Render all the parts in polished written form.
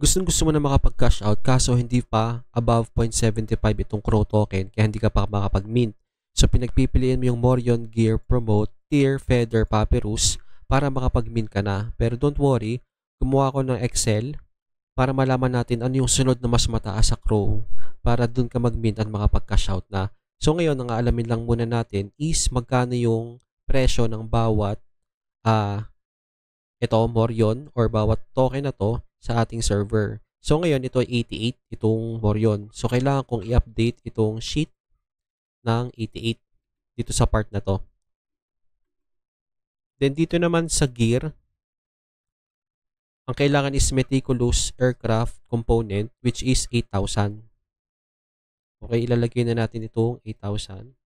Gustong-gusto mo na makapag-cash out kaso hindi pa above 0.75 itong Crow token kaya hindi ka pa makapag-mint. So pinagpipiliin mo yung Morion, Gear, Promote, Tier, Feather, Papyrus para makapag-mint ka na. Pero don't worry, gumawa ko ng Excel para malaman natin ano yung sunod na mas mataas sa Crow para dun ka mag-mint at makapag-cash out na. So ngayon, ang aalamin lang muna natin is magkano yung presyo ng bawat ito, Morion or bawat token na to sa ating server. So ngayon, ito ay 88, itong Morion. So kailangan kong i-update itong sheet ng 88 dito sa part na to. Then dito naman sa gear, ang kailangan is meticulous aircraft component which is 8,000. Okay, ilalagay na natin itong 8,000.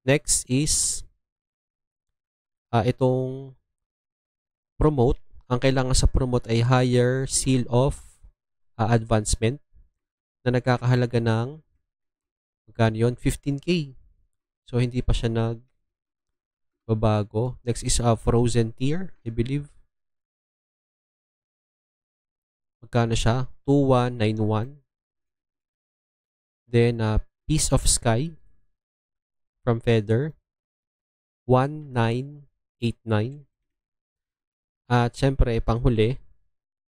Next is itong promote. Ang kailangan sa promote ay higher seal of advancement na nagkakahalaga ng magkano yun? 15K. So, hindi pa siya nagbabago. Next is frozen tier, I believe. Magkano siya? 2191. Then, piece of sky from Feather, 1989. At syempre, panghuli,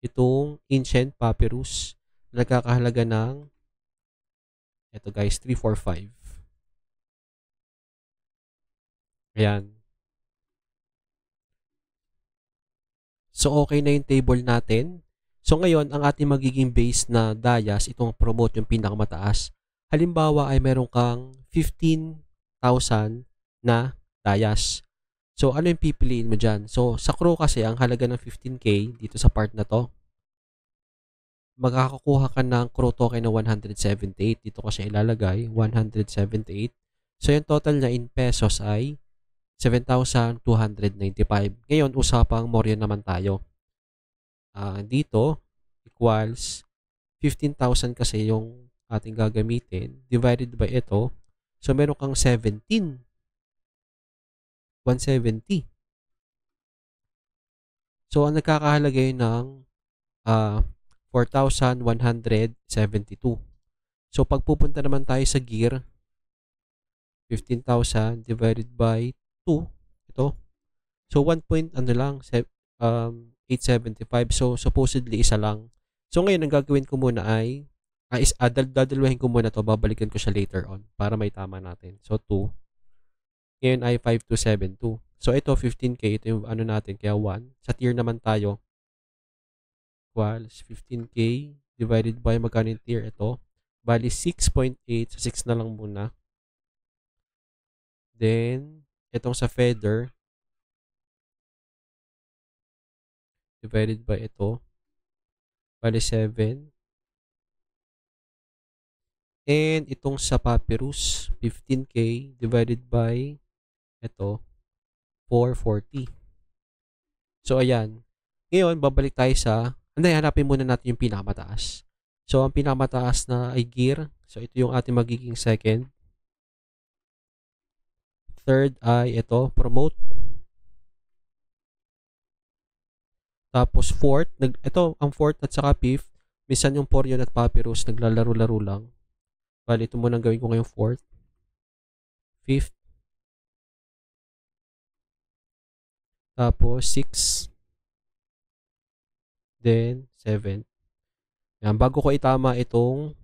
itong Ancient Papyrus na nagkakahalaga ng ito guys, 345. Ayan. So, okay na yung table natin. So, ngayon, ang ating magiging base na dayas, itong promote yung pinakamataas. Halimbawa ay meron kang 15,000 na dayas. So, ano yung pipiliin mo dyan? So, sa Crow kasi, ang halaga ng 15K dito sa part na to, magkakakuha ka ng Crow token na 178. Dito ko siya ilalagay, 178. So, yung total niya in pesos ay 7,295. Ngayon, usapang Morion naman tayo. Dito, equals 15,000 kasi yung ating gagamitin. Divided by ito. So, meron kang 17. 170. So, ang nagkakahalaga yun ng 4,172. So, pag pupunta naman tayo sa gear, 15,000 divided by 2. Ito. So, 875. So, supposedly, isa lang. So, ngayon, ang gagawin ko muna ay dadalwahin ko muna to. Babalikan ko siya later on para may tama natin. So, 2. Ngayon ay 5272. So, ito 15K. Ito yung ano natin. Kaya 1. Sa tier naman tayo. Equals 15K divided by magkano yung tier. Ito. Bali 6.8. So, 6 na lang muna. Then, itong sa feather. Divided by ito. Bali 7. And itong sa papyrus. 15K divided by ito. 440. So, ayan. Ngayon, babalik tayo sa, hanapin muna natin yung pinakamataas. So, ang pinakamataas na ay gear. So, ito yung ating magiging second. Third ay ito, promote. Tapos, fourth. Ito, ang fourth at saka fifth. Minsan yung Morion at Papyrus, naglalaro-laro lang. Bali, ito muna gawin ko ngayong fourth. Fifth. Tapos, 6. Then, 7. Yan, bago ko itama itong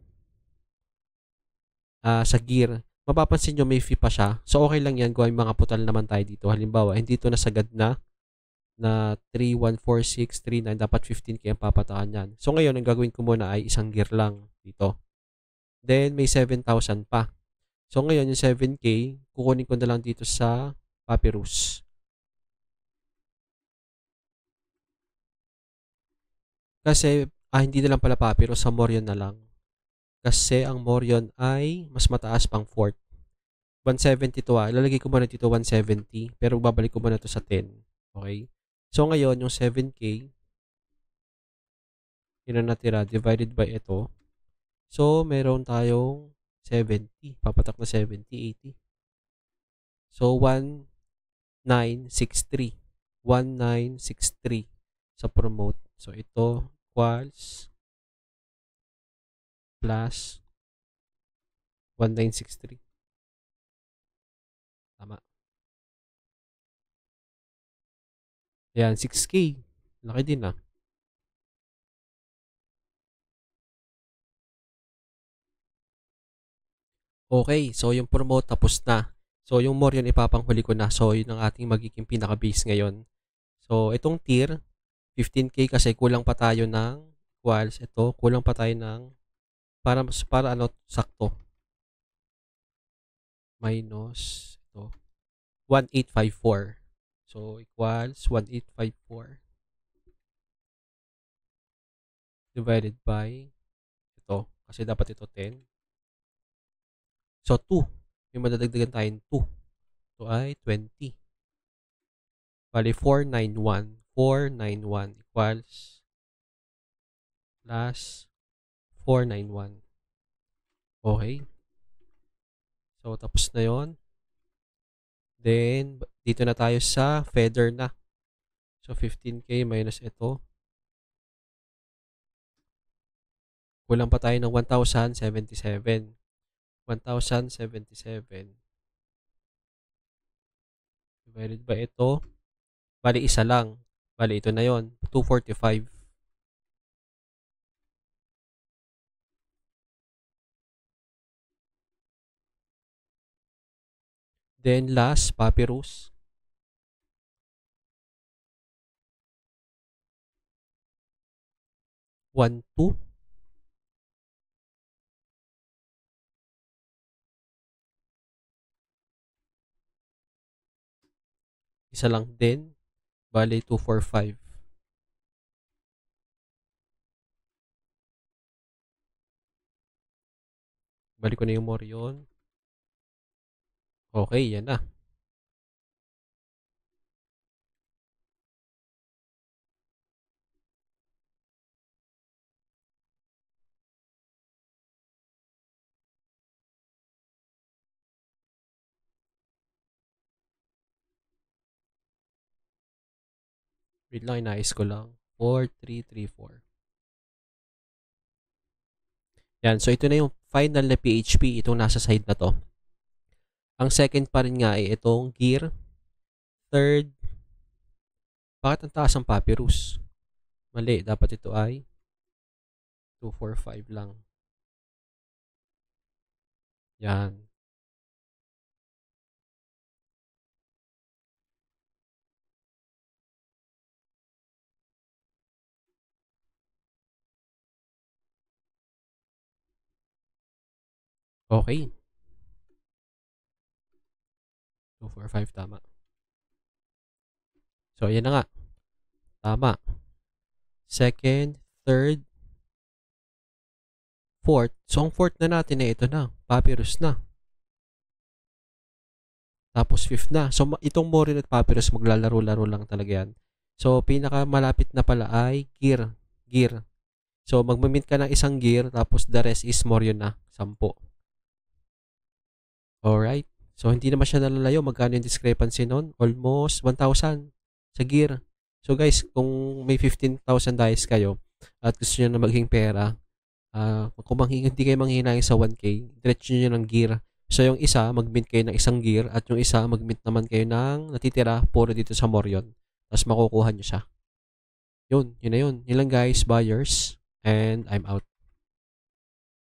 sa gear, mapapansin nyo may fee pa siya. So, okay lang yan. Gawin mga putal naman tayo dito. Halimbawa, hindi ito nasagad na 3,146,39. Dapat 15K ang papatakan yan. So, ngayon, ang gagawin ko muna ay isang gear lang dito. Then, may 7,000 pa. So, ngayon, yung 7K, kukunin ko na lang dito sa Papyrus. Kasi, hindi na lang pala Papyrus, sa Morion na lang. Kasi, ang Morion ay mas mataas pang fourth. 170 to Ilalagay ko muna dito 170. Pero babalik ko muna to sa 10. Okay? So, ngayon, yung 7K, yun ang natira, divided by ito. So, meron tayong 70. Papatak na 70, 80. So, 1963. 1963 sa promote. So, ito equals plus 1963. Tama. Yan, 6K. Laki din ah. Okay, so yung promote tapos na. So, yung more yun ipapanghuli ko na. So, yun ang ating magiging pinaka-base ngayon. So, itong tier, 15K kasi kulang pa tayo ng equals. Ito, kulang pa tayo ng para ano, sakto. Minus, ito, 1854. So, equals 1854 divided by ito. Kasi dapat ito 10. So, 2. May madadagdagan tayong 2. Ito ay 20. Bali, 491. 491 equals plus 491. Okay. So, tapos na yon. Then, dito na tayo sa feather na. So, 15K minus ito. Kulang pa tayo ng 1,077. 1,077 divided by ito. Bali, isa lang. Bali, ito na yon. 245. Then, last, papyrus. 1,2. Isa lang din. Bali, 245. Balik ko na yung more yun. Okay, yan na. Wait lang, inayos ko lang. 4334. Yan, so ito na yung final na PHP, itong nasa side na to. Ang second pa rin nga ay itong gear. Third, bakit ang taas ang papyrus? Mali, dapat ito ay 245 lang. Yan. Okay. 245 tama. So, ayan na nga. Tama. Second, third, fourth. So, ang fourth na natin ito na. Papyrus na. Tapos fifth na. So, itong Morin at Papyrus, maglalaro-laro lang talaga yan. So, pinakamalapit na pala ay gear. Gear. So, magmamint ka ng isang gear, tapos the rest is Morion na. 10. Alright. So, hindi naman siya nalalayo. Magkano yung discrepancy nun? Almost 1,000 sa gear. So, guys, kung may 15,000 dice kayo at gusto nyo na maging pera, kung hindi kayo manghihinayang sa 1K, diretso nyo ng gear. So, yung isa, mag-mint kayo ng isang gear at yung isa, mag-mint naman kayo ng natitira puro dito sa Morion. Tapos, makukuha nyo siya. Yun na yun. Yun lang guys, buyers. And I'm out.